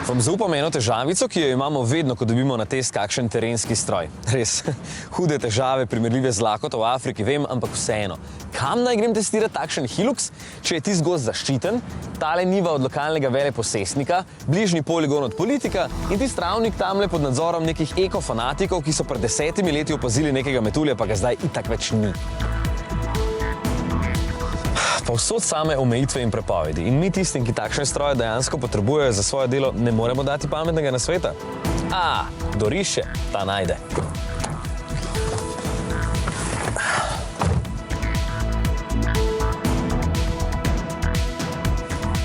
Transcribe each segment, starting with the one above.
Vam zaupam eno težavico, ki jo imamo vedno, ko dobimo na test kakšen terenski stroj. Res, hude težave, primerljive z lakoto v Afriki, vem, ampak vseeno. Kam naj grem testirati takšen Hilux, če je tisti gozd zaščiten, tale njiva od lokalnega veleposestnika, bližnji poligon od politika in tisti travnik tamle pod nadzorom nekih ekofanatikov, ki so pred 10 leti opazili nekega metulja, pa ga zdaj itak več ni. Povsod same omejitve in prepovedi. In mi tistim, ki takšne stroje dejansko potrebujejo za svoje delo, ne moremo dati pametnega nasveta. Kdor išče, ta najde.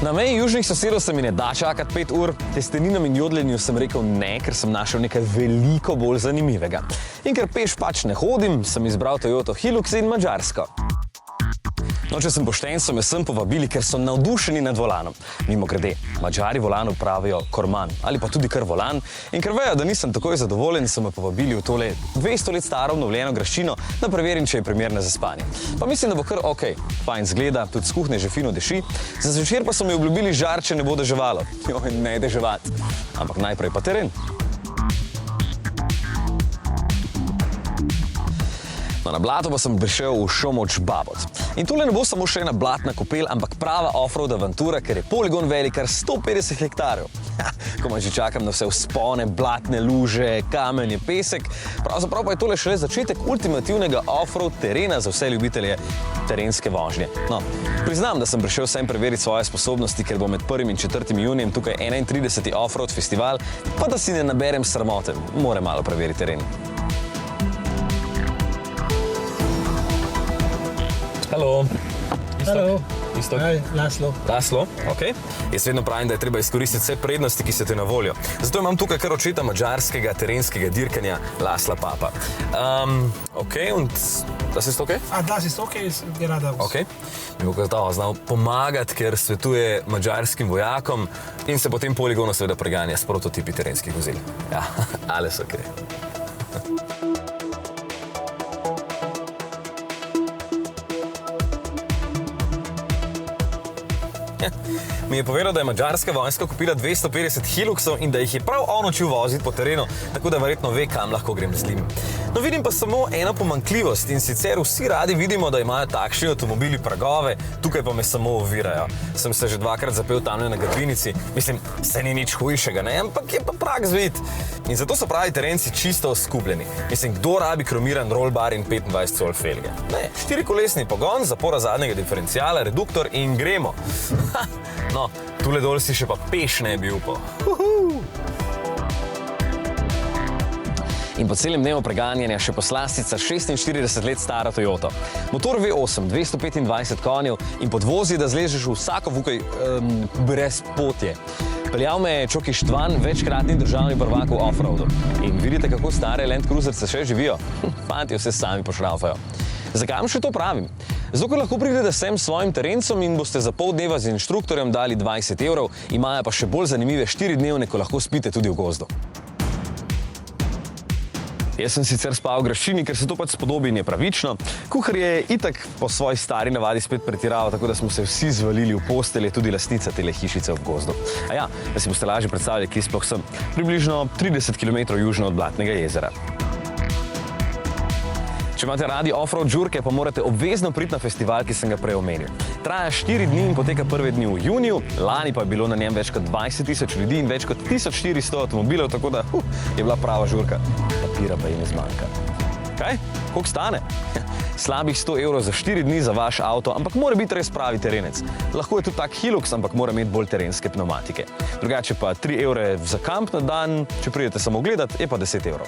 Na meji južnih sosedov se mi ne da čakati 5 ur, testeninam in jodlenju sem rekel ne, ker sem našel nekaj veliko bolj zanimivega. In ker peš pač ne hodim, sem izbral Toyota Hilux in Madžarsko. No, če sem pošten, so me sem povabili, ker so navdušeni nad volanom. Mimogrede, Madžari volanu pravijo korman ali pa tudi kar volan. In ker vejo, da nisem takoj zadovoljen, so me povabili v tole 200 let staro obnovljeno graščino, da preverim, če je primerna za spanje. Pa mislim, da bo kar okej. Fajn zgleda, tudi s kuhne že fino deši. Za zvečer pa so mi obljubili žar, če ne bo deževalo. Joj, ne deževati. Ampak najprej pa teren. No, na blato pa sem prišel v Šomoč Babot. In tole ne bo samo še ena blatna kopel, ampak prava off-road avantura, ker je poligon velik kar 150 hektarjev. Komaj že čakam na vse vzpone, blatne luže, kamenje, pesek. Pravzaprav pa je tole šele začetek ultimativnega off-road terena za vse ljubitelje terenske vožnje. No, priznam, da sem prišel sem preveriti svoje sposobnosti, ker bo med 1. in 4. junijem tukaj 31. off-road festival, pa da si ne naberem sramote, moram malo preveriti teren. Halo. Halo. Istok. Hi, Laslo. Laslo, okej. Jaz vedno pravim, da je treba izkoristiti vse prednosti, ki so ti na voljo. Zato imam tukaj kar očeta madžarskega terenskega dirkanja Lasla Papa. Okej, und das ist okay? Das ist okay, ist geradeaus. Okej. Mi bo gotovo znal pomagati, ker svetuje madžarskim vojakom in se po tem poligonu seveda preganja s prototipi terenskih vozil. Ja, alles okej. Mi je povedal, da je madžarska vojska kupila 250 Hiluxov in da jih je prav on učil voziti po terenu, tako da verjetno ve, kam lahko grem z njim. No, vidim pa samo eno pomanjkljivost in sicer vsi radi vidimo, da imajo takšni avtomobili pragove, tukaj pa me samo ovirajo. Sem se že dvakrat zapel tamle na Grbinici, mislim, se ni nič hujšega, ne, ampak je pa prag zvit. In zato so pravi terenci čisto oskubljeni. Mislim, kdo rabi kromiran rollbar in 25 col felge? Ne, 4-kolesni pogon, zapora zadnjega diferencijala, reduktor in gremo. No, tule dol si še pa peš ne bi upal. In po celem dnevu preganjanja še poslastica 46 let stara Toyota. Motor V8, 225 konjev in podvozi, da zležeš v vsako vukaj brez potje. Peljal me je Čoki Štvan, večkratni državni prvak v off-roadu. In vidite, kako stare Land Cruiserce še živijo? Fantje vse sami pošraufajo. Zakaj vam še to pravim? Zato, ker lahko pridete sem s svojim terencem in boste za pol dneva z inštruktorjem dali 20 €, imajo pa še bolj zanimive 4-dnevne, ko lahko spite tudi v gozdu. Jaz sem sicer spal v graščini, ker se to pač spodobi in je pravično. Kuhar je itak po svoji stari navadi spet pretiraval, tako da smo se vsi zvalili v postelje, tudi lastnica tele hišice v gozdu. A ja, da si boste lažje predstavljali, kje sploh sem. Približno 30 km južno od Blatnega jezera. Če imate radi off-road žurke, pa morate obvezno priti na festival, ki sem ga prej omenil. Traja 4 dni in poteka prve dni v juniju, lani pa je bilo na njem več kot 20 000 ljudi in več kot 1400 avtomobilov, tako da je bila prava žurka. Papira pa jim ne zmanjka. Kaj? Koliko stane? Slabih 100 € za 4 dni za vaš avto, ampak mora biti res pravi terenec. Lahko je tudi tak Hilux, ampak mora imeti bolj terenske pneumatike. Drugače pa 3 € za kamp na dan, če pridete samo gledat, je pa 10 €.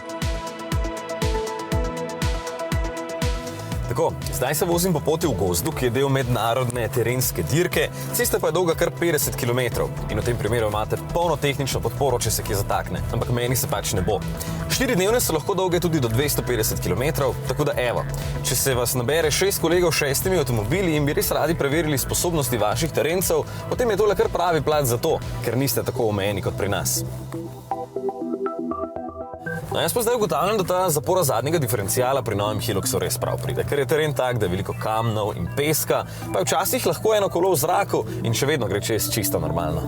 Tako, zdaj se vozim po poti v gozdu, ki je del mednarodne terenske dirke, cesta pa je dolga kar 50 km in v tem primeru imate polno tehnično podporo, če se kje zatakne, ampak meni se pač ne bo. 4-dnevne so lahko dolge tudi do 250 km, tako da evo, če se vas nabere 6 kolegov s 6 avtomobili in bi res radi preverili sposobnosti vaših terencev, potem je tole kar pravi plat za to, ker niste tako omejeni kot pri nas. No, jaz pa zdaj ugotavljam, da ta zapora zadnjega diferencijala pri novem Hiluxu res prav pride, ker je teren tak, da je veliko kamnov in peska, pa je včasih lahko eno kolo v zraku in še vedno gre čez čisto normalno.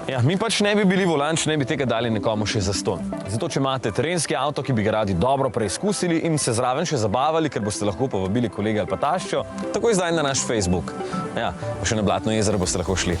Ja, mi pač ne bi bili volan, če ne bi tega dali nekomu še zastonj. Zato, če imate terenski avto, ki bi ga radi dobro preizkusili in se zraven še zabavali, ker boste lahko povabili kolega ali pa taščo, takoj zdaj na naš Facebook. Ja, pa še na Blatno jezero boste lahko šli.